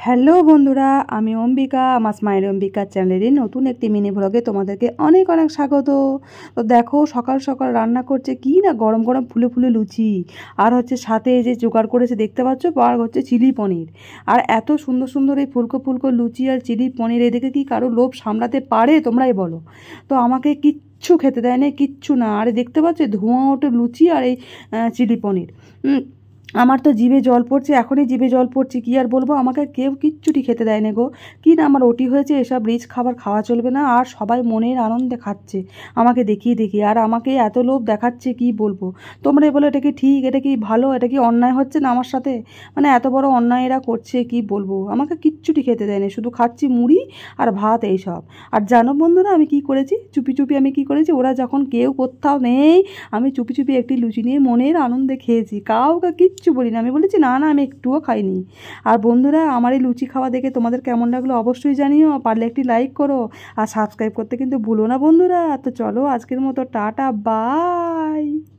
Hello বন্ধুরা, আমি অম্বিকা। আমার স্মাইল অম্বিকা চ্যানেলের নতুন একটি মিনি ব্লগে তোমাদেরকে অনেক অনেক স্বাগত। তো দেখো, সকাল সকাল রান্না করছে কি না, গরম গরম ফুলে ফুলে লুচি, আর হচ্ছে সাথে এই যে জোগাড় করেছে দেখতে পাচ্ছ, আর হচ্ছে চিলি পনির। আর এত সুন্দর সুন্দর এই ফুলকো ফুলকো লুচি আর চিলি পনির, এদিকে কি কারো লোভ সামলাতে পারে তোমরাই বলো। তো আমাকে কিচ্ছু খেতে দেয় না, কিচ্ছু না। আর দেখতে পাচ্ছ ধোঁয়া ওঠে লুচি আর এই চিলি পনির। আমার তো জিভে জল পড়ছে, এখনই জিভে জল পড়ছে, কী আর বলবো। আমাকে কেউ কিচ্ছুটি খেতে দেয় না গো। কি না, আমার ওটি হয়েছে, এসব রিচ খাবার খাওয়া চলবে না। আর সবাই মনের আনন্দে খাচ্ছে আমাকে দেখিয়ে দেখিয়ে, আর আমাকে এত লোভ দেখাচ্ছে কি বলবো। তোমরা বলো এটা কি ঠিক, এটা কি ভালো, এটা কি অন্যায় হচ্ছে না আমার সাথে? মানে এত বড় অন্যায় এরা করছে, কি বলবো। আমাকে কিচ্ছুটি খেতে দেয় না, শুধু খাচ্ছি মুড়ি আর ভাত এইসব। আর জানো বন্ধুরা, আমি কি করেছি চুপি চুপি, আমি কি করেছি, ওরা যখন কেউ কোথাও নেই, আমি চুপি চুপি একটি লুচি নিয়ে মনের আনন্দে খেয়েছি, কাউকে কিচ্ছু বলি না। আমি বলেছি না না, আমি একটুও খাইনি। আর বন্ধুরা, আমার এই লুচি খাওয়া দেখে তোমাদের কেমন লাগলো অবশ্যই জানিও, পারলে একটি লাইক করো আর সাবস্ক্রাইব করতে কিন্তু ভুলো না বন্ধুরা। তো চলো আজকের মতো টাটা, বাই।